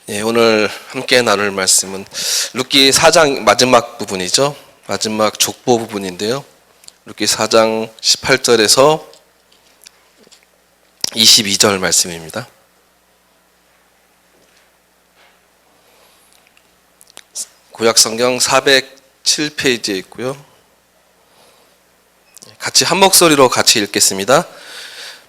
오늘 함께 나눌 말씀은 룻기 4장 마지막 부분이죠. 마지막 족보 부분인데요. 룻기 4장 18절에서 22절 말씀입니다. 구약성경 407페이지에 있고요. 같이 한 목소리로 같이 읽겠습니다.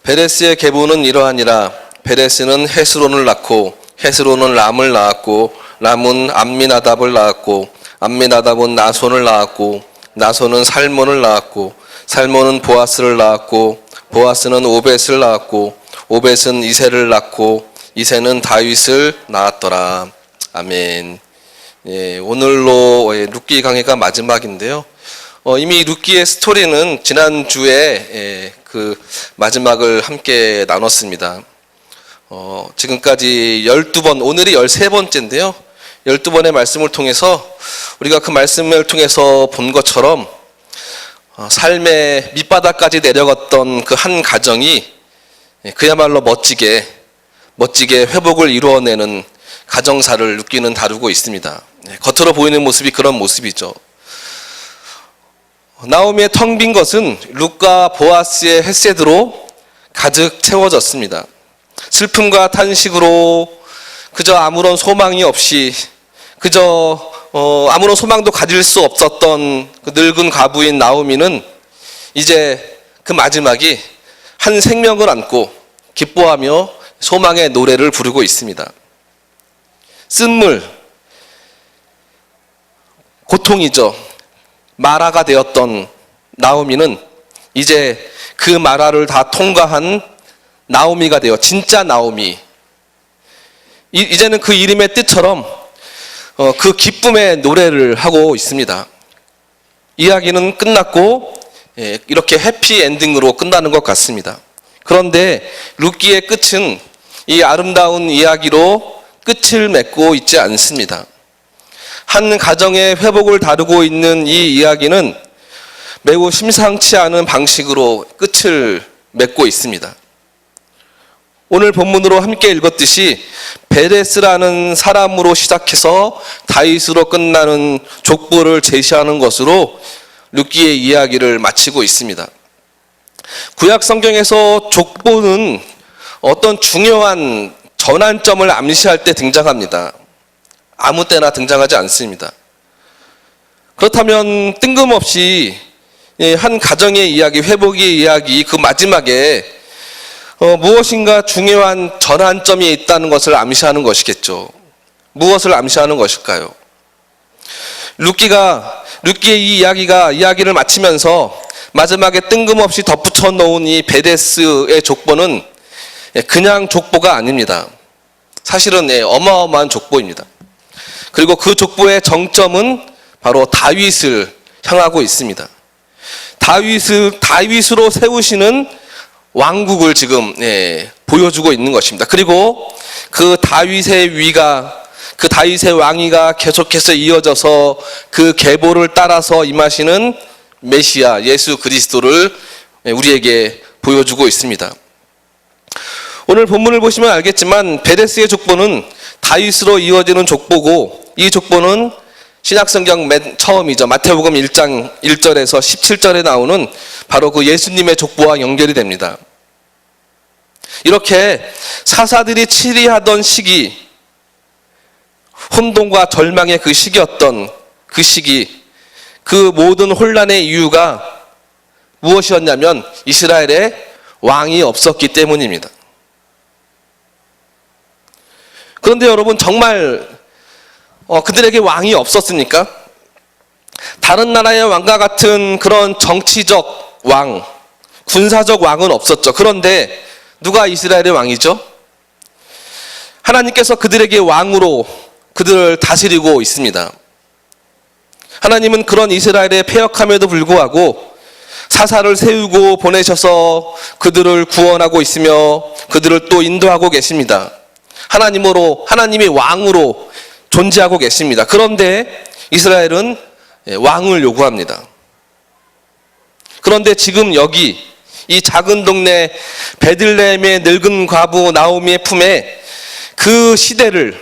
베레스의 계보는 이러하니라. 베레스는 헤스론을 낳고 헤스론은 람을 낳았고 람은 암미나답을 낳았고 암미나답은 나손을 낳았고 나손은 살몬을 낳았고 살몬은 보아스를 낳았고 보아스는 오벳을 낳았고 오벳은 이새를 낳고 이새는 다윗을 낳았더라. 아멘. 오늘로 룻기 강해가 마지막인데요. 이미 룻기의 스토리는 지난주에 그 마지막을 함께 나눴습니다. 지금까지 12번, 오늘이 13번째인데요. 12번의 말씀을 통해서 우리가 그 말씀을 통해서 본 것처럼 삶의 밑바닥까지 내려갔던 그 한 가정이 그야말로 멋지게 회복을 이루어내는 가정사를 룻기는 다루고 있습니다. 겉으로 보이는 모습이 그런 모습이죠. 나오미의 텅 빈 것은 룻과 보아스의 헤세드로 가득 채워졌습니다. 슬픔과 탄식으로 그저 아무런 소망이 없이 그저 아무런 소망도 가질 수 없었던 그 늙은 과부인 나오미는 이제 그 마지막이 한 생명을 안고 기뻐하며 소망의 노래를 부르고 있습니다. 쓴물, 고통이죠. 마라가 되었던 나오미는 이제 그 마라를 다 통과한 나오미가 되어 진짜 나오미. 이제는 그 이름의 뜻처럼 그 기쁨의 노래를 하고 있습니다. 이야기는 끝났고 이렇게 해피 엔딩으로 끝나는 것 같습니다. 그런데 룻기의 끝은 이 아름다운 이야기로 끝을 맺고 있지 않습니다. 한 가정의 회복을 다루고 있는 이 이야기는 매우 심상치 않은 방식으로 끝을 맺고 있습니다. 오늘 본문으로 함께 읽었듯이 베레스라는 사람으로 시작해서 다윗으로 끝나는 족보를 제시하는 것으로 룻기의 이야기를 마치고 있습니다. 구약 성경에서 족보는 어떤 중요한 전환점을 암시할 때 등장합니다. 아무 때나 등장하지 않습니다. 그렇다면 뜬금없이 한 가정의 이야기, 회복의 이야기 그 마지막에 무엇인가 중요한 전환점이 있다는 것을 암시하는 것이겠죠. 무엇을 암시하는 것일까요? 룻기의 이 이야기를 마치면서 마지막에 뜬금없이 덧붙여 놓은 이 베레스의 족보는 그냥 족보가 아닙니다. 사실은 어마어마한 족보입니다. 그리고 그 족보의 정점은 바로 다윗을 향하고 있습니다. 다윗으로 세우시는 왕국을 지금 보여주고 있는 것입니다. 그리고 그 다윗의 위가, 그 다윗의 왕위가 계속해서 이어져서 그 계보를 따라서 임하시는 메시아 예수 그리스도를 우리에게 보여주고 있습니다. 오늘 본문을 보시면 알겠지만 베레스의 족보는 다윗으로 이어지는 족보고, 이 족보는 신약성경 맨 처음이죠. 마태복음 1장 1절에서 17절에 나오는 바로 그 예수님의 족보와 연결이 됩니다. 이렇게 사사들이 치리하던 시기, 혼돈과 절망의 그 시기였던 그 시기, 그 모든 혼란의 이유가 무엇이었냐면 이스라엘에 왕이 없었기 때문입니다. 그런데 여러분, 정말 그들에게 왕이 없었습니까? 다른 나라의 왕과 같은 그런 정치적 왕, 군사적 왕은 없었죠. 그런데 누가 이스라엘의 왕이죠? 하나님께서 그들에게 왕으로 그들을 다스리고 있습니다. 하나님은 그런 이스라엘의 패역함에도 불구하고 사사를 세우고 보내셔서 그들을 구원하고 있으며 그들을 또 인도하고 계십니다. 하나님이 왕으로 존재하고 계십니다. 그런데 이스라엘은 왕을 요구합니다. 그런데 지금 여기 이 작은 동네 베들레헴의 늙은 과부 나오미의 품에 그 시대를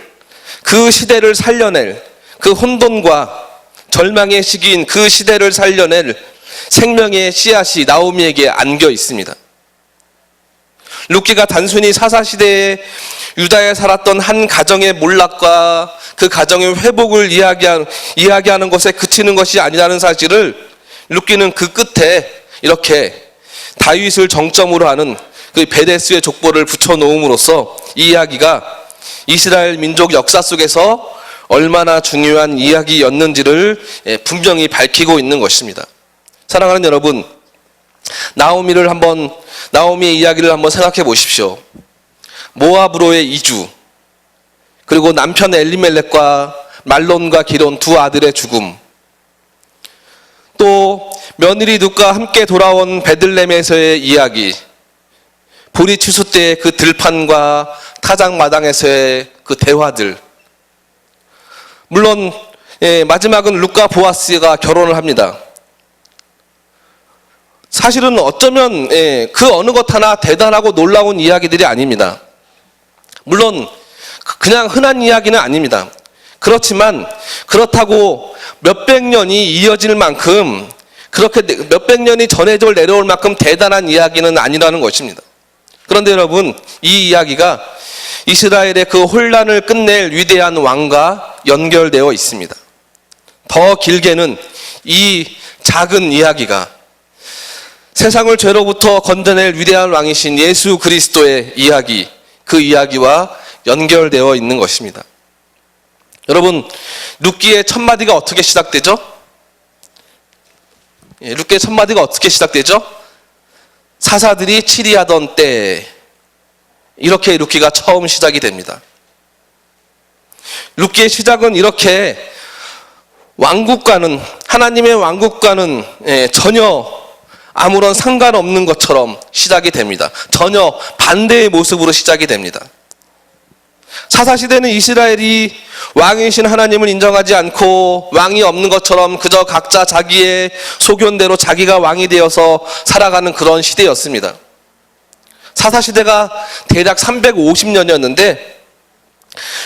그 시대를 살려낼, 그 혼돈과 절망의 시기인 그 시대를 살려낼 생명의 씨앗이 나오미에게 안겨 있습니다. 룻기가 단순히 사사시대에 유다에 살았던 한 가정의 몰락과 그 가정의 회복을 이야기하는 것에 그치는 것이 아니라는 사실을 룻기는 그 끝에 이렇게 다윗을 정점으로 하는 그 베데스의 족보를 붙여놓음으로써 이 이야기가 이스라엘 민족 역사 속에서 얼마나 중요한 이야기였는지를 분명히 밝히고 있는 것입니다. 사랑하는 여러분, 나오미의 이야기를 한번 생각해 보십시오. 모압으로의 이주, 그리고 남편 엘리멜렉과 말론과 기론 두 아들의 죽음, 또 며느리 룻과 함께 돌아온 베들레헴에서의 이야기, 보리 추수 때의 그 들판과 타작마당에서의 그 대화들, 물론 마지막은 룻과 보아스가 결혼을 합니다. 사실은 어쩌면 그 어느 것 하나 대단하고 놀라운 이야기들이 아닙니다. 물론 그냥 흔한 이야기는 아닙니다. 그렇지만 그렇다고 몇백 년이 이어질 만큼, 그렇게 몇백 년이 전해져 내려올 만큼 대단한 이야기는 아니라는 것입니다. 그런데 여러분, 이 이야기가 이스라엘의 그 혼란을 끝낼 위대한 왕과 연결되어 있습니다. 더 길게는 이 작은 이야기가 세상을 죄로부터 건져낼 위대한 왕이신 예수 그리스도의 이야기, 그 이야기와 연결되어 있는 것입니다. 여러분, 룻기의 첫 마디가 어떻게 시작되죠? 룻기의 첫 마디가 어떻게 시작되죠? 사사들이 치리하던 때, 이렇게 룻기가 처음 시작이 됩니다. 룻기의 시작은 이렇게 하나님의 왕국과는 전혀 아무런 상관없는 것처럼 시작이 됩니다. 전혀 반대의 모습으로 시작이 됩니다. 사사시대는 이스라엘이 왕이신 하나님을 인정하지 않고 왕이 없는 것처럼 그저 각자 자기의 소견대로 자기가 왕이 되어서 살아가는 그런 시대였습니다. 사사시대가 대략 350년이었는데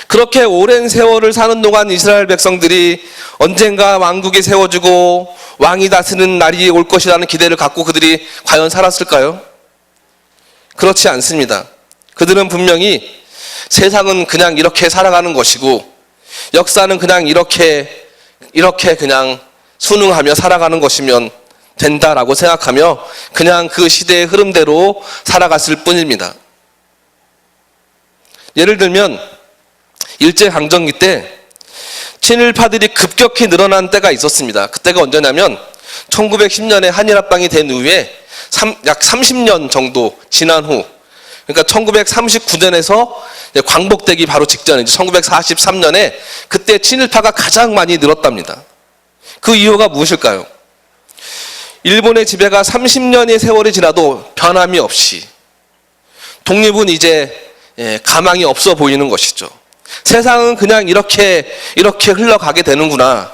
그렇게 오랜 세월을 사는 동안 이스라엘 백성들이 언젠가 왕국이 세워지고 왕이 다스리는 날이 올 것이라는 기대를 갖고 그들이 과연 살았을까요? 그렇지 않습니다. 그들은 분명히 세상은 그냥 이렇게 살아가는 것이고 역사는 그냥 이렇게 그냥 순응하며 살아가는 것이면 된다라고 생각하며 그냥 그 시대의 흐름대로 살아갔을 뿐입니다. 예를 들면 일제강점기 때 친일파들이 급격히 늘어난 때가 있었습니다. 그때가 언제냐면 1910년에 한일합방이 된 후에 약 30년 정도 지난 후, 그러니까 1939년에서 광복되기 바로 직전이죠. 1943년에 그때 친일파가 가장 많이 늘었답니다. 그 이유가 무엇일까요? 일본의 지배가 30년의 세월이 지나도 변함이 없이 독립은 이제 가망이 없어 보이는 것이죠. 세상은 그냥 이렇게 흘러가게 되는구나.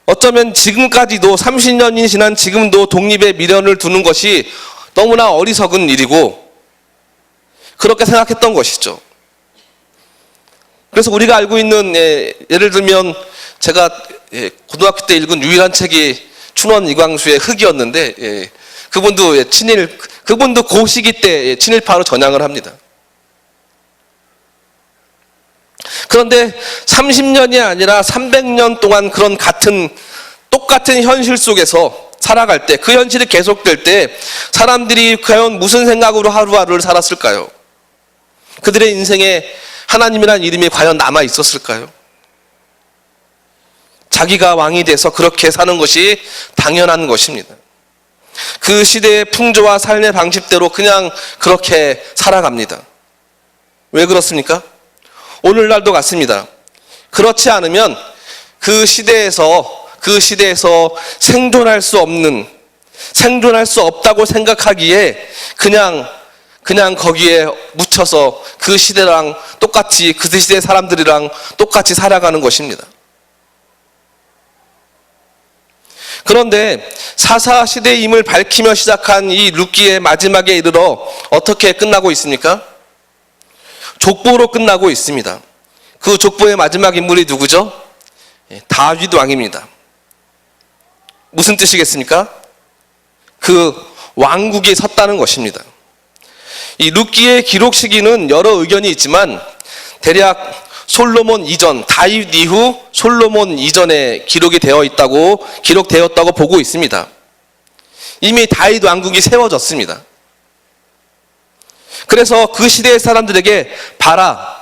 어쩌면 지금까지도 30년이 지난 지금도 독립의 미련을 두는 것이 너무나 어리석은 일이고 그렇게 생각했던 것이죠. 그래서 우리가 알고 있는 예를 들면 제가 고등학교 때 읽은 유일한 책이 춘원 이광수의 흑이었는데 그분도 그 시기 때 친일파로 전향을 합니다. 그런데 30년이 아니라 300년 동안 그런 똑같은 현실 속에서 살아갈 때, 그 현실이 계속될 때 사람들이 과연 무슨 생각으로 하루하루를 살았을까요? 그들의 인생에 하나님이라는 이름이 과연 남아 있었을까요? 자기가 왕이 돼서 그렇게 사는 것이 당연한 것입니다. 그 시대의 풍조와 삶의 방식대로 그냥 그렇게 살아갑니다. 왜 그렇습니까? 오늘날도 같습니다. 그렇지 않으면 그 시대에서 생존할 수 없다고 생각하기에 그냥 거기에 묻혀서 그 시대랑 똑같이, 그 시대 사람들이랑 똑같이 살아가는 것입니다. 그런데 사사시대의 임을 밝히며 시작한 이 룻기의 마지막에 이르러 어떻게 끝나고 있습니까? 족보로 끝나고 있습니다. 그 족보의 마지막 인물이 누구죠? 다윗 왕입니다. 무슨 뜻이겠습니까? 그 왕국이 섰다는 것입니다. 이 룻기의 기록 시기는 여러 의견이 있지만 대략 솔로몬 이전, 다윗 이후 솔로몬 이전에 기록되었다고 보고 있습니다. 이미 다윗 왕국이 세워졌습니다. 그래서 그 시대의 사람들에게 봐라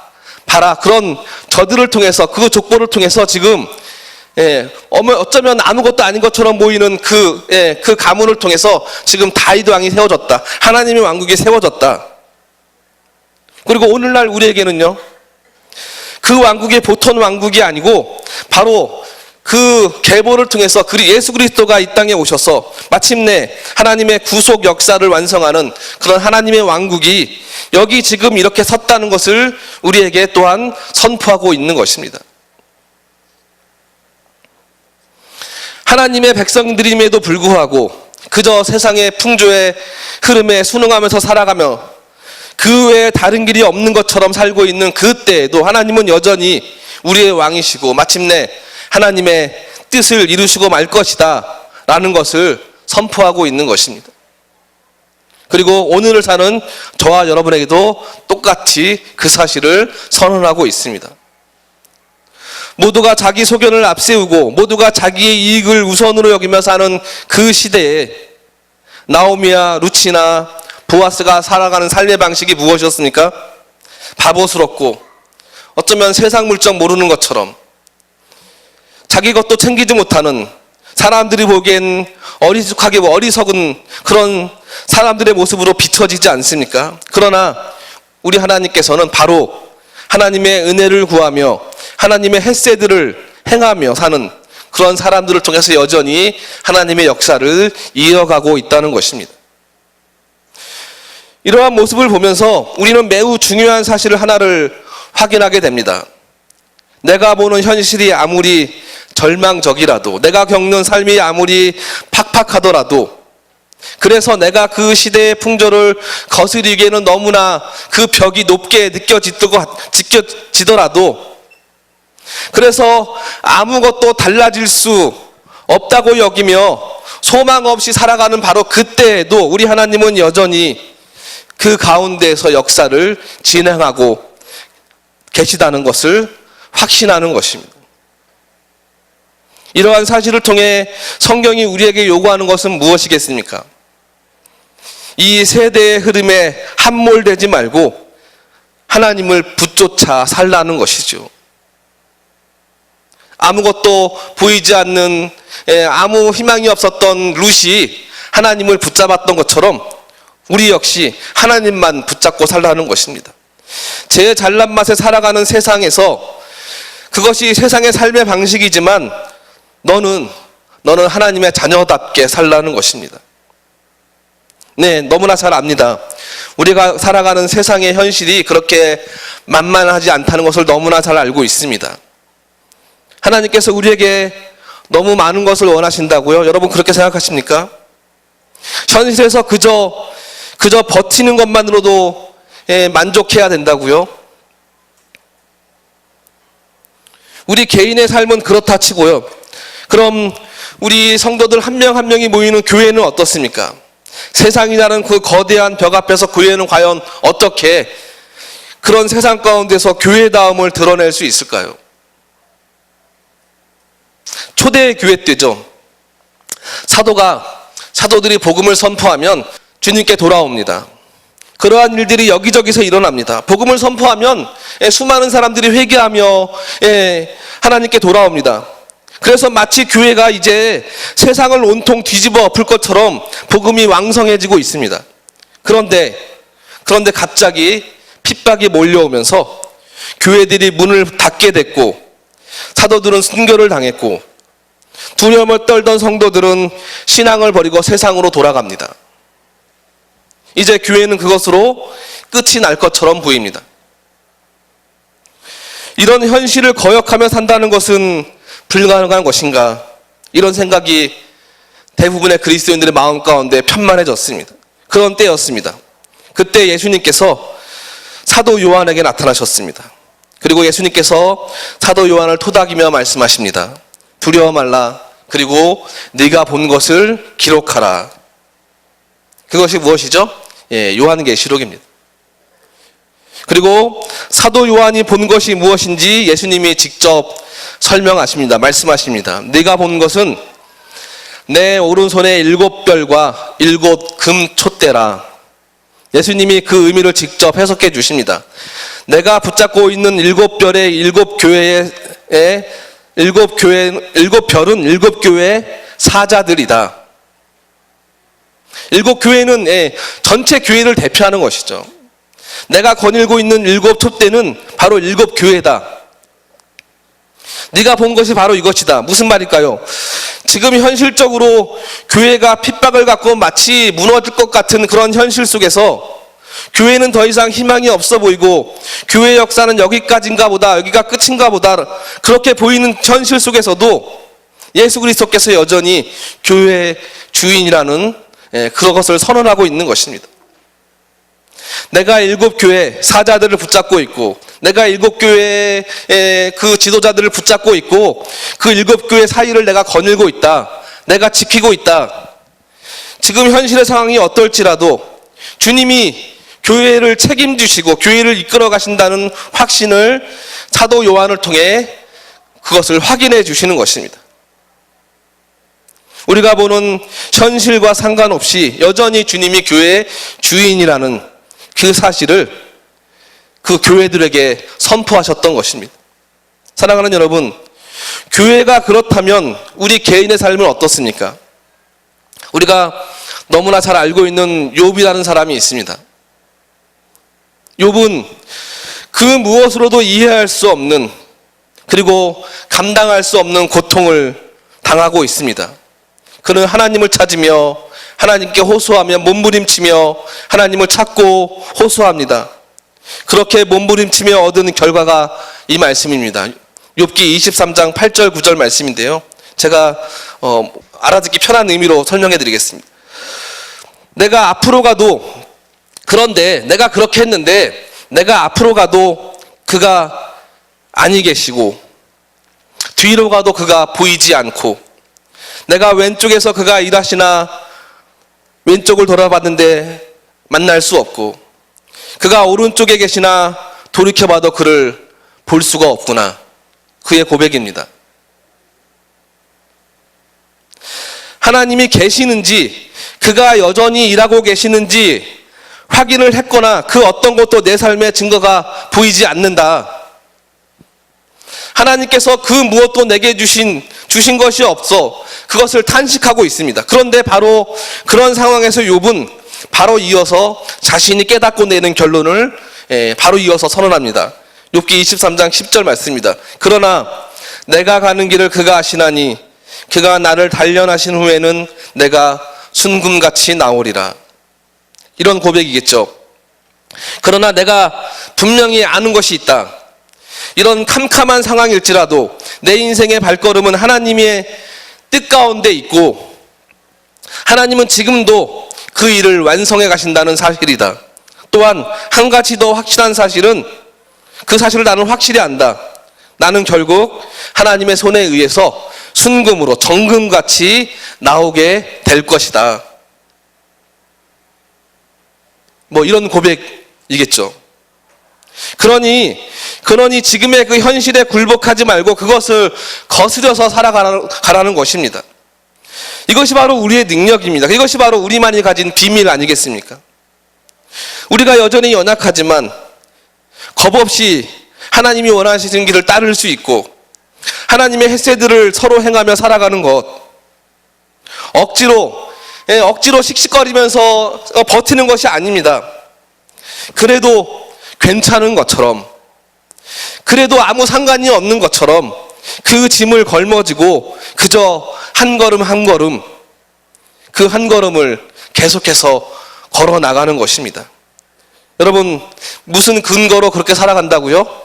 그런 저들을 통해서 그 족보를 통해서 지금 어쩌면 아무것도 아닌 것처럼 보이는 그 가문을 통해서 지금 다윗 왕이 세워졌다. 하나님의 왕국이 세워졌다. 그리고 오늘날 우리에게는요, 그 왕국이 보통 왕국이 아니고 바로 그 계보를 통해서 예수 그리스도가 이 땅에 오셔서 마침내 하나님의 구속 역사를 완성하는 그런 하나님의 왕국이 여기 지금 이렇게 섰다는 것을 우리에게 또한 선포하고 있는 것입니다. 하나님의 백성들임에도 불구하고 그저 세상의 풍조의 흐름에 순응하면서 살아가며 그 외에 다른 길이 없는 것처럼 살고 있는 그때에도 하나님은 여전히 우리의 왕이시고 마침내 하나님의 뜻을 이루시고 말 것이다 라는 것을 선포하고 있는 것입니다. 그리고 오늘을 사는 저와 여러분에게도 똑같이 그 사실을 선언하고 있습니다. 모두가 자기 소견을 앞세우고 모두가 자기의 이익을 우선으로 여기며 사는 그 시대에 나오미와 룻이나 보아스가 살아가는 삶의 방식이 무엇이었습니까? 바보스럽고 어쩌면 세상 물정 모르는 것처럼 자기 것도 챙기지 못하는 사람들이 보기엔 어리숙하게 어리석은 그런 사람들의 모습으로 비춰지지 않습니까? 그러나 우리 하나님께서는 바로 하나님의 은혜를 구하며 하나님의 헷세들을 행하며 사는 그런 사람들을 통해서 여전히 하나님의 역사를 이어가고 있다는 것입니다. 이러한 모습을 보면서 우리는 매우 중요한 사실 하나를 확인하게 됩니다. 내가 보는 현실이 아무리 절망적이라도, 내가 겪는 삶이 아무리 팍팍하더라도, 그래서 내가 그 시대의 풍조를 거스리기에는 너무나 그 벽이 높게 느껴지더라도, 그래서 아무것도 달라질 수 없다고 여기며 소망 없이 살아가는 바로 그때에도 우리 하나님은 여전히 그 가운데에서 역사를 진행하고 계시다는 것을 확신하는 것입니다. 이러한 사실을 통해 성경이 우리에게 요구하는 것은 무엇이겠습니까? 이 세대의 흐름에 함몰되지 말고 하나님을 붙쫓아 살라는 것이죠. 아무것도 보이지 않는 아무 희망이 없었던 룻이 하나님을 붙잡았던 것처럼 우리 역시 하나님만 붙잡고 살라는 것입니다. 제 잘난 맛에 살아가는 세상에서 그것이 세상의 삶의 방식이지만 너는 하나님의 자녀답게 살라는 것입니다. 네, 너무나 잘 압니다. 우리가 살아가는 세상의 현실이 그렇게 만만하지 않다는 것을 너무나 잘 알고 있습니다. 하나님께서 우리에게 너무 많은 것을 원하신다고요? 여러분 그렇게 생각하십니까? 현실에서 그저 버티는 것만으로도 만족해야 된다고요? 우리 개인의 삶은 그렇다 치고요. 그럼 우리 성도들 한 명 한 명이 모이는 교회는 어떻습니까? 세상이라는 그 거대한 벽 앞에서 교회는 과연 어떻게 그런 세상 가운데서 교회다움을 드러낼 수 있을까요? 초대 교회 때죠. 사도들이 복음을 선포하면 주님께 돌아옵니다. 그러한 일들이 여기저기서 일어납니다. 복음을 선포하면 수많은 사람들이 회개하며 하나님께 돌아옵니다. 그래서 마치 교회가 이제 세상을 온통 뒤집어 엎을 것처럼 복음이 왕성해지고 있습니다. 그런데 갑자기 핍박이 몰려오면서 교회들이 문을 닫게 됐고 사도들은 순교를 당했고 두려움을 떨던 성도들은 신앙을 버리고 세상으로 돌아갑니다. 이제 교회는 그것으로 끝이 날 것처럼 보입니다. 이런 현실을 거역하며 산다는 것은 불가능한 것인가? 이런 생각이 대부분의 그리스도인들의 마음 가운데 편만해졌습니다. 그런 때였습니다. 그때 예수님께서 사도 요한에게 나타나셨습니다. 그리고 예수님께서 사도 요한을 토닥이며 말씀하십니다. 두려워 말라. 그리고 네가 본 것을 기록하라. 그것이 무엇이죠? 요한계시록입니다. 그리고 사도 요한이 본 것이 무엇인지 예수님이 직접 설명하십니다. 말씀하십니다. 네가 본 것은 내 오른손에 7별과 7금 촛대라. 예수님이 그 의미를 직접 해석해 주십니다. 내가 붙잡고 있는 7별의 7교회의 7별은 7교회 사자들이다. 7교회는 전체 교회를 대표하는 것이죠. 내가 거닐고 있는 7 촛대는 바로 7교회다. 네가 본 것이 바로 이것이다. 무슨 말일까요? 지금 현실적으로 교회가 핍박을 갖고 마치 무너질 것 같은 그런 현실 속에서 교회는 더 이상 희망이 없어 보이고 교회 역사는 여기까지인가 보다, 여기가 끝인가 보다 그렇게 보이는 현실 속에서도 예수 그리스도께서 여전히 교회의 주인이라는 그것을 선언하고 있는 것입니다. 내가 7교회 사자들을 붙잡고 있고 내가 7교회의 그 지도자들을 붙잡고 있고 그 7교회 사이를 내가 거닐고 있다. 내가 지키고 있다. 지금 현실의 상황이 어떨지라도 주님이 교회를 책임지시고 교회를 이끌어 가신다는 확신을 사도 요한을 통해 그것을 확인해 주시는 것입니다. 우리가 보는 현실과 상관없이 여전히 주님이 교회의 주인이라는 그 사실을 그 교회들에게 선포하셨던 것입니다. 사랑하는 여러분, 교회가 그렇다면 우리 개인의 삶은 어떻습니까? 우리가 너무나 잘 알고 있는 욥이라는 사람이 있습니다. 욥은 그 무엇으로도 이해할 수 없는 그리고 감당할 수 없는 고통을 당하고 있습니다. 그는 하나님을 찾으며 하나님께 호소하며 몸부림치며 하나님을 찾고 호소합니다. 그렇게 몸부림치며 얻은 결과가 이 말씀입니다. 욥기 23장 8절 9절 말씀인데요. 제가 알아듣기 편한 의미로 설명해 드리겠습니다. 내가 앞으로 가도 그런데 내가 그렇게 했는데 내가 앞으로 가도 그가 아니 계시고 뒤로 가도 그가 보이지 않고 내가 왼쪽에서 그가 일하시나 왼쪽을 돌아봤는데 만날 수 없고 그가 오른쪽에 계시나 돌이켜봐도 그를 볼 수가 없구나. 그의 고백입니다. 하나님이 계시는지 그가 여전히 일하고 계시는지 확인을 했거나 그 어떤 것도 내 삶의 증거가 보이지 않는다. 하나님께서 그 무엇도 내게 주신 것이 없어 그것을 탄식하고 있습니다. 그런데 바로 그런 상황에서 욥은 바로 이어서 자신이 깨닫고 내는 결론을 바로 이어서 선언합니다. 욥기 23장 10절 말씀입니다. 그러나 내가 가는 길을 그가 아시나니 그가 나를 단련하신 후에는 내가 순금같이 나오리라. 이런 고백이겠죠. 그러나 내가 분명히 아는 것이 있다. 이런 캄캄한 상황일지라도 내 인생의 발걸음은 하나님의 뜻 가운데 있고 하나님은 지금도 그 일을 완성해 가신다는 사실이다. 또한 한 가지 더 확실한 사실은 그 사실을 나는 확실히 안다. 나는 결국 하나님의 손에 의해서 순금으로 정금같이 나오게 될 것이다. 뭐 이런 고백이겠죠. 그러니 지금의 그 현실에 굴복하지 말고 그것을 거스려서 살아가라는 것입니다. 이것이 바로 우리의 능력입니다. 이것이 바로 우리만이 가진 비밀 아니겠습니까? 우리가 여전히 연약하지만 겁없이 하나님이 원하시는 길을 따를 수 있고 하나님의 헷세들을 서로 행하며 살아가는 것, 억지로 씩씩거리면서 버티는 것이 아닙니다. 그래도 괜찮은 것처럼, 그래도 아무 상관이 없는 것처럼 그 짐을 걸머지고 그저 한 걸음 한 걸음, 그 한 걸음을 계속해서 걸어 나가는 것입니다. 여러분, 무슨 근거로 그렇게 살아간다고요?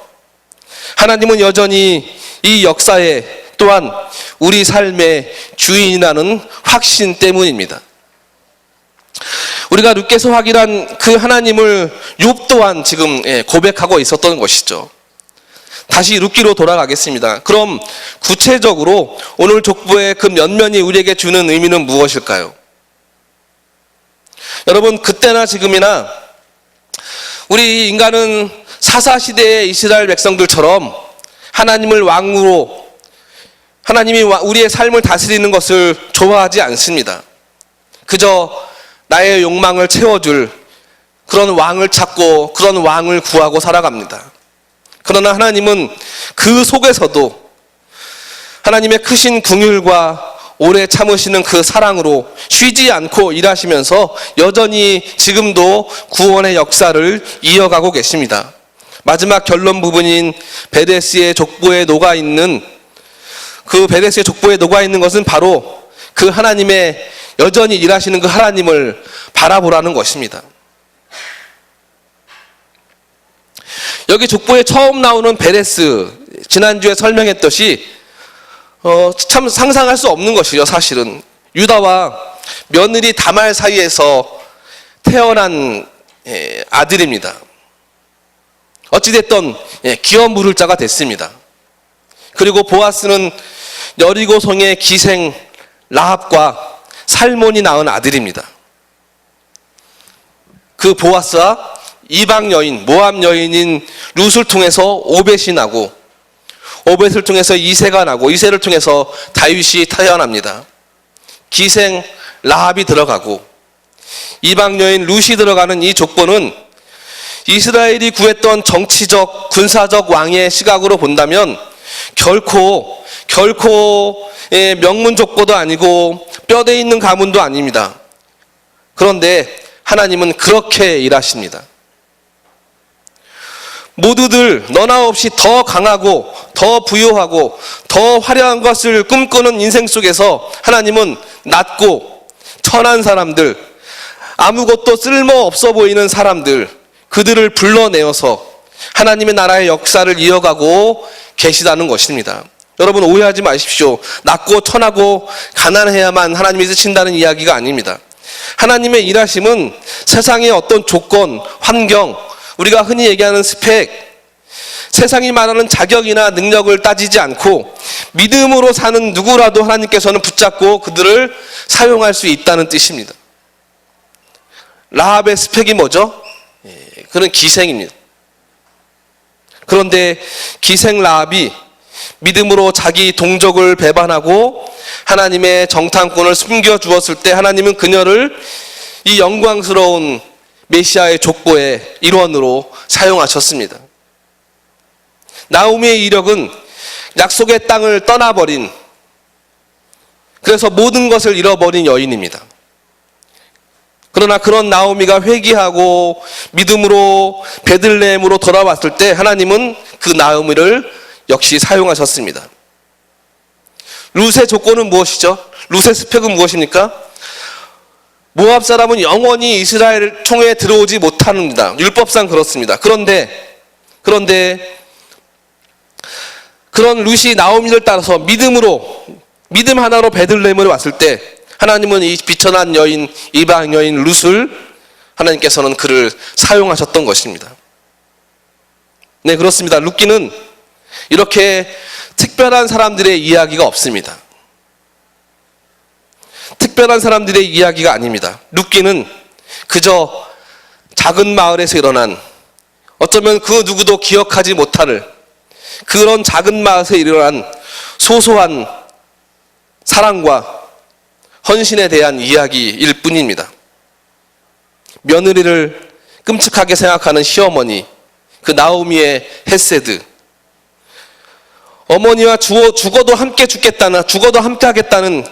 하나님은 여전히 이 역사에 또한 우리 삶의 주인이라는 확신 때문입니다. 우리가 룻께서 확인한 그 하나님을 욥 또한 지금 고백하고 있었던 것이죠. 다시 룻기로 돌아가겠습니다. 그럼 구체적으로 오늘 족보의 그 면면이 우리에게 주는 의미는 무엇일까요? 여러분, 그때나 지금이나 우리 인간은 사사시대의 이스라엘 백성들처럼 하나님을 왕으로, 하나님이 우리의 삶을 다스리는 것을 좋아하지 않습니다. 그저 나의 욕망을 채워줄 그런 왕을 찾고 그런 왕을 구하고 살아갑니다. 그러나 하나님은 그 속에서도 하나님의 크신 긍휼과 오래 참으시는 그 사랑으로 쉬지 않고 일하시면서 여전히 지금도 구원의 역사를 이어가고 계십니다. 마지막 결론 부분인 베데스의 족보에 녹아있는 그 베데스의 족보에 녹아있는 것은 바로 그 하나님의 여전히 일하시는 그 하나님을 바라보라는 것입니다. 여기 족보에 처음 나오는 베데스, 지난주에 설명했듯이 참 상상할 수 없는 것이죠. 사실은 유다와 며느리 다말 사이에서 태어난 아들입니다. 어찌됐든 기업 물을 자가 됐습니다. 그리고 보아스는 여리고성의 기생 라합과 살몬이 낳은 아들입니다. 그 보아스와 이방 여인, 모압 여인인 룻을 통해서 오벳이 나고, 오벳을 통해서 이새가 나고, 이새를 통해서 다윗이 태어납니다. 기생 라합이 들어가고 이방 여인 룻이 들어가는 이 족보는 이스라엘이 구했던 정치적, 군사적 왕의 시각으로 본다면 결코 명문 족보도 아니고 뼈대 있는 가문도 아닙니다. 그런데 하나님은 그렇게 일하십니다. 모두들 너나 없이 더 강하고 더 부유하고 더 화려한 것을 꿈꾸는 인생 속에서 하나님은 낮고 천한 사람들, 아무것도 쓸모없어 보이는 사람들, 그들을 불러내어서 하나님의 나라의 역사를 이어가고 계시다는 것입니다. 여러분, 오해하지 마십시오. 낮고 천하고 가난해야만 하나님이 쓰신다는 이야기가 아닙니다. 하나님의 일하심은 세상의 어떤 조건, 환경, 우리가 흔히 얘기하는 스펙, 세상이 말하는 자격이나 능력을 따지지 않고 믿음으로 사는 누구라도 하나님께서는 붙잡고 그들을 사용할 수 있다는 뜻입니다. 라합의 스펙이 뭐죠? 그는 기생입니다. 그런데 기생 라합이 믿음으로 자기 동족을 배반하고 하나님의 정탐꾼을 숨겨주었을 때 하나님은 그녀를 이 영광스러운 메시아의 족보의 일원으로 사용하셨습니다. 나오미의 이력은 약속의 땅을 떠나버린, 그래서 모든 것을 잃어버린 여인입니다. 그러나 그런 나오미가 회개하고 믿음으로 베들레헴으로 돌아왔을 때 하나님은 그 나오미를 역시 사용하셨습니다. 룻의 조건은 무엇이죠? 룻의 스펙은 무엇입니까? 모압 사람은 영원히 이스라엘 총회에 들어오지 못합니다. 율법상 그렇습니다. 그런데 그런 룻이 나오미를 따라서 믿음 하나로 베들레헴을 왔을 때 하나님은 이 비천한 여인, 이방 여인 룻을 하나님께서는 그를 사용하셨던 것입니다. 네, 그렇습니다. 룻기는 이렇게 특별한 사람들의 이야기가 없습니다. 특별한 사람들의 이야기가 아닙니다. 룻기는 그저 작은 마을에서 일어난, 어쩌면 그 누구도 기억하지 못할 그런 작은 마을에서 일어난 소소한 사랑과 헌신에 대한 이야기일 뿐입니다. 며느리를 끔찍하게 생각하는 시어머니, 그 나오미의 헤세드, 어머니와 죽어도 함께 죽겠다는, 죽어도 함께 하겠다는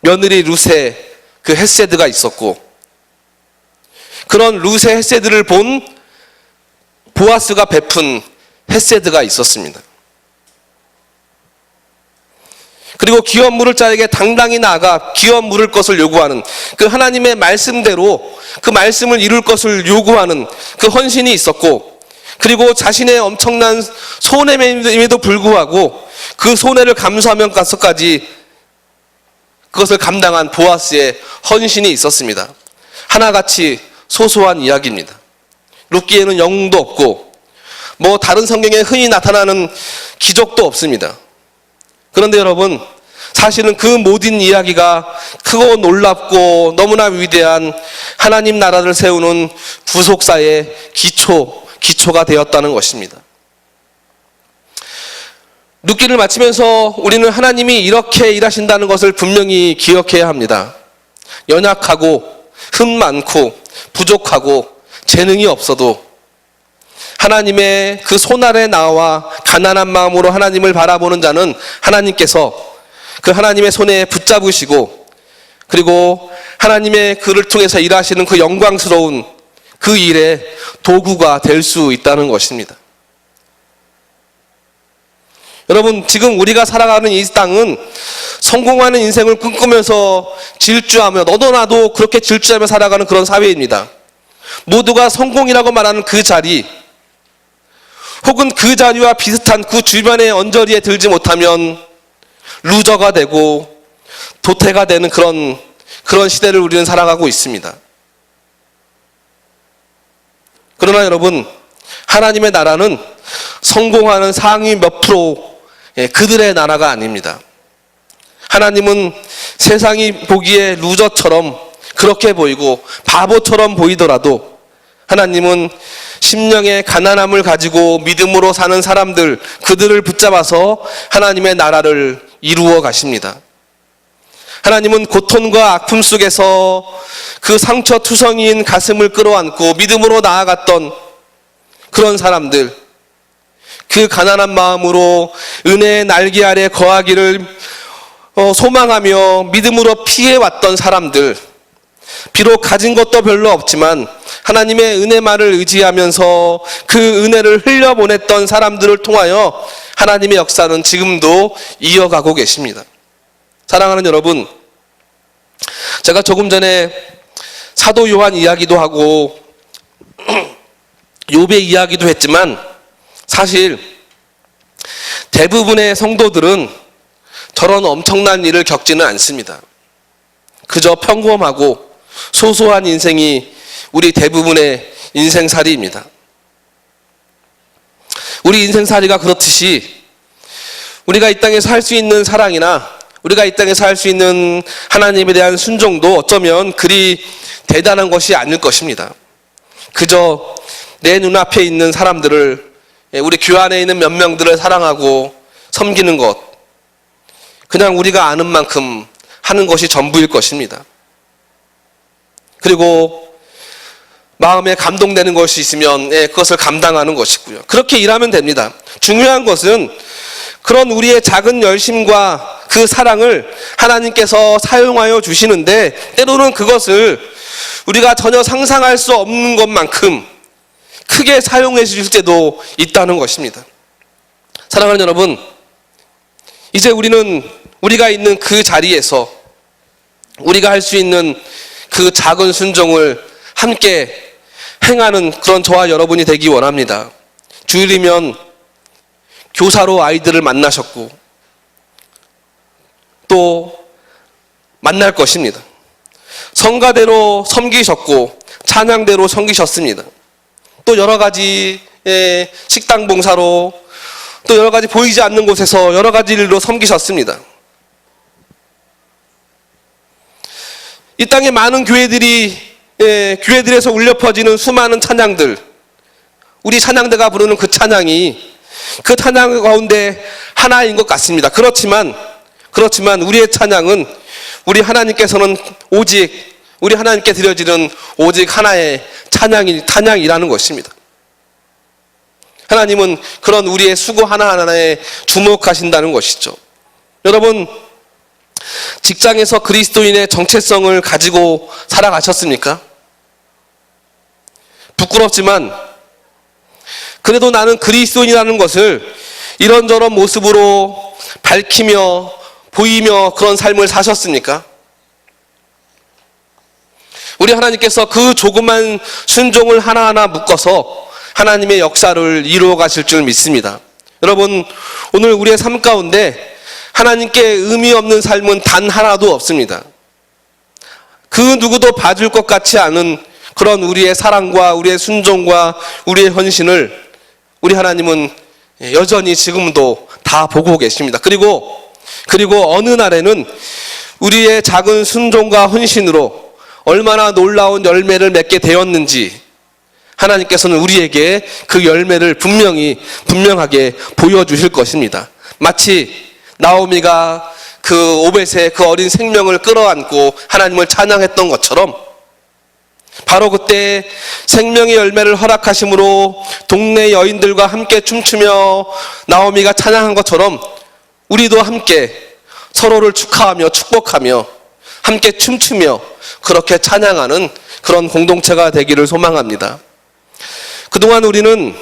며느리 룻의 그 헤세드가 있었고, 그런 룻의 헤세드를 본 보아스가 베푼 헤세드가 있었습니다. 그리고 기업 물을 자에게 당당히 나아가 기업 물을 것을 요구하는 그 하나님의 말씀대로 그 말씀을 이룰 것을 요구하는 그 헌신이 있었고, 그리고 자신의 엄청난 손해임에도 불구하고 그 손해를 감수하면서까지 그것을 감당한 보아스의 헌신이 있었습니다. 하나같이 소소한 이야기입니다. 룻기에는 영웅도 없고 다른 성경에 흔히 나타나는 기적도 없습니다. 그런데 여러분, 사실은 그 모든 이야기가 크고 놀랍고 너무나 위대한 하나님 나라를 세우는 구속사의 기초가 되었다는 것입니다. 룻기를 마치면서 우리는 하나님이 이렇게 일하신다는 것을 분명히 기억해야 합니다. 연약하고 흠 많고 부족하고 재능이 없어도 하나님의 그 손 아래 나와 가난한 마음으로 하나님을 바라보는 자는 하나님께서 그 하나님의 손에 붙잡으시고, 그리고 하나님의 그를 통해서 일하시는 그 영광스러운 그 일의 도구가 될 수 있다는 것입니다. 여러분, 지금 우리가 살아가는 이 땅은 성공하는 인생을 꿈꾸면서 질주하며 너도 나도 그렇게 질주하며 살아가는 그런 사회입니다. 모두가 성공이라고 말하는 그 자리, 혹은 그 자리와 비슷한 그 주변의 언저리에 들지 못하면 루저가 되고 도태가 되는 그런 시대를 우리는 살아가고 있습니다. 그러나 여러분, 하나님의 나라는 성공하는 상위 몇 프로 그들의 나라가 아닙니다. 하나님은 세상이 보기에 루저처럼 그렇게 보이고 바보처럼 보이더라도 하나님은 심령의 가난함을 가지고 믿음으로 사는 사람들, 그들을 붙잡아서 하나님의 나라를 이루어 가십니다. 하나님은 고통과 아픔 속에서 그 상처투성이인 가슴을 끌어안고 믿음으로 나아갔던 그런 사람들, 그 가난한 마음으로 은혜의 날개 아래 거하기를 소망하며 믿음으로 피해왔던 사람들, 비록 가진 것도 별로 없지만 하나님의 은혜만을 의지하면서 그 은혜를 흘려보냈던 사람들을 통하여 하나님의 역사는 지금도 이어가고 계십니다. 사랑하는 여러분, 제가 조금 전에 사도 요한 이야기도 하고 욥의 이야기도 했지만 사실 대부분의 성도들은 저런 엄청난 일을 겪지는 않습니다. 그저 평범하고 소소한 인생이 우리 대부분의 인생살이입니다. 우리 인생살이가 그렇듯이 우리가 이 땅에서 할 수 있는 사랑이나 우리가 이 땅에서 할 수 있는 하나님에 대한 순종도 어쩌면 그리 대단한 것이 아닐 것입니다. 그저 내 눈앞에 있는 사람들을, 우리 교회 안에 있는 몇 명들을 사랑하고 섬기는 것, 그냥 우리가 아는 만큼 하는 것이 전부일 것입니다. 그리고 마음에 감동되는 것이 있으면 그것을 감당하는 것이고요. 그렇게 일하면 됩니다. 중요한 것은 그런 우리의 작은 열심과 그 사랑을 하나님께서 사용하여 주시는데 때로는 그것을 우리가 전혀 상상할 수 없는 것만큼 크게 사용해 주실 때도 있다는 것입니다. 사랑하는 여러분, 이제 우리는 우리가 있는 그 자리에서 우리가 할 수 있는 그 작은 순종을 함께 행하는 그런 저와 여러분이 되기 원합니다. 주일이면 교사로 아이들을 만나셨고 또 만날 것입니다. 성가대로 섬기셨고 찬양대로 섬기셨습니다. 또 여러 가지 식당 봉사로 또 여러 가지 보이지 않는 곳에서 여러 가지 일로 섬기셨습니다. 이 땅에 많은 교회들에서 울려 퍼지는 수많은 찬양들, 우리 찬양대가 부르는 그 찬양이 그 찬양 가운데 하나인 것 같습니다. 그렇지만 우리의 찬양은 우리 하나님께서는 우리 하나님께 드려지는 오직 하나의 찬양이라는 것입니다. 하나님은 그런 우리의 수고 하나하나에 주목하신다는 것이죠. 여러분, 직장에서 그리스도인의 정체성을 가지고 살아가셨습니까? 부끄럽지만 그래도 나는 그리스도인이라는 것을 이런저런 모습으로 밝히며 보이며 그런 삶을 사셨습니까? 우리 하나님께서 그 조그만 순종을 하나하나 묶어서 하나님의 역사를 이루어 가실 줄 믿습니다. 여러분, 오늘 우리의 삶 가운데 하나님께 의미 없는 삶은 단 하나도 없습니다. 그 누구도 봐줄 것 같지 않은 그런 우리의 사랑과 우리의 순종과 우리의 헌신을 우리 하나님은 여전히 지금도 다 보고 계십니다. 그리고 어느 날에는 우리의 작은 순종과 헌신으로 얼마나 놀라운 열매를 맺게 되었는지 하나님께서는 우리에게 그 열매를 분명하게 보여주실 것입니다. 마치 나오미가 그 오벳의 그 어린 생명을 끌어안고 하나님을 찬양했던 것처럼 바로 그때 생명의 열매를 허락하심으로 동네 여인들과 함께 춤추며 나오미가 찬양한 것처럼 우리도 함께 서로를 축하하며 축복하며 함께 춤추며 그렇게 찬양하는 그런 공동체가 되기를 소망합니다. 그동안 우리는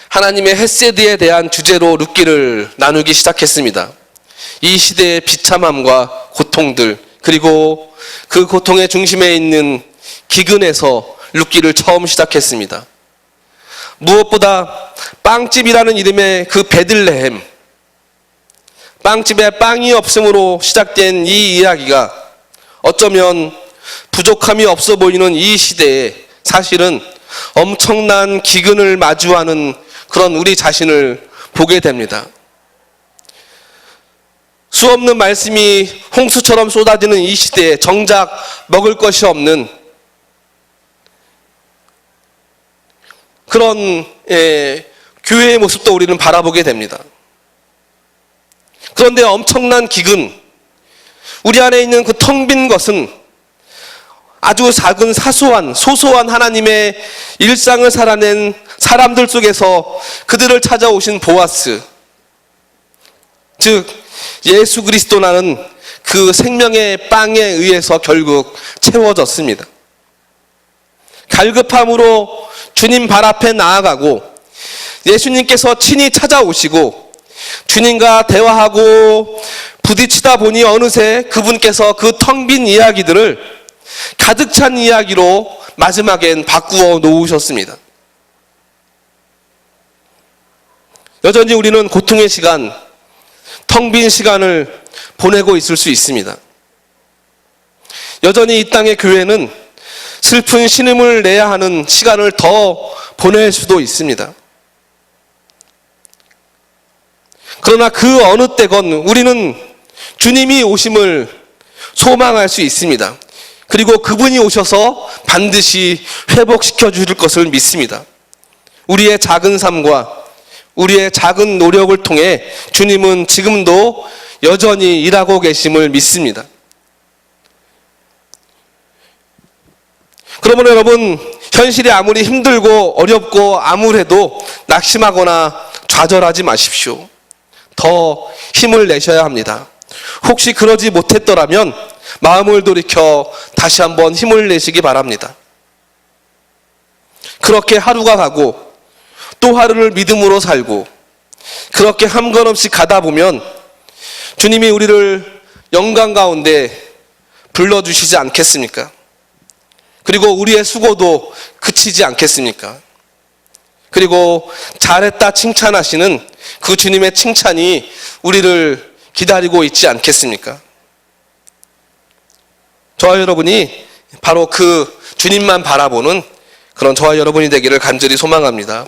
하나님의 헤세드에 대한 주제로 룻기를 나누기 시작했습니다. 이 시대의 비참함과 고통들, 그리고 그 고통의 중심에 있는 기근에서 룻기를 처음 시작했습니다. 무엇보다 빵집이라는 이름의 그 베들레헴, 빵집에 빵이 없음으로 시작된 이 이야기가 어쩌면 부족함이 없어 보이는 이 시대에 사실은 엄청난 기근을 마주하는 그런 우리 자신을 보게 됩니다. 수없는 말씀이 홍수처럼 쏟아지는 이 시대에 정작 먹을 것이 없는 그런 교회의 모습도 우리는 바라보게 됩니다. 그런데 엄청난 기근, 우리 안에 있는 그 텅 빈 것은 아주 작은 소소한 하나님의 일상을 살아낸 사람들 속에서 그들을 찾아오신 보아스, 즉 예수 그리스도라는 그 생명의 빵에 의해서 결국 채워졌습니다. 갈급함으로 주님 발 앞에 나아가고 예수님께서 친히 찾아오시고 주님과 대화하고 부딪히다 보니 어느새 그분께서 그 텅 빈 이야기들을 가득 찬 이야기로 마지막엔 바꾸어 놓으셨습니다. 여전히 우리는 고통의 시간, 텅 빈 시간을 보내고 있을 수 있습니다. 여전히 이 땅의 교회는 슬픈 신음을 내야 하는 시간을 더 보낼 수도 있습니다. 그러나 그 어느 때건 우리는 주님이 오심을 소망할 수 있습니다. 그리고 그분이 오셔서 반드시 회복시켜 주실 것을 믿습니다. 우리의 작은 삶과 우리의 작은 노력을 통해 주님은 지금도 여전히 일하고 계심을 믿습니다. 그러므로 여러분, 현실이 아무리 힘들고 어렵고 암울해도 낙심하거나 좌절하지 마십시오. 더 힘을 내셔야 합니다. 혹시 그러지 못했더라면 마음을 돌이켜 다시 한번 힘을 내시기 바랍니다. 그렇게 하루가 가고 또 하루를 믿음으로 살고 그렇게 한걸음씩 가다 보면 주님이 우리를 영광 가운데 불러주시지 않겠습니까? 그리고 우리의 수고도 그치지 않겠습니까? 그리고 잘했다 칭찬하시는 그 주님의 칭찬이 우리를 기다리고 있지 않겠습니까? 저와 여러분이 바로 그 주님만 바라보는 그런 저와 여러분이 되기를 간절히 소망합니다.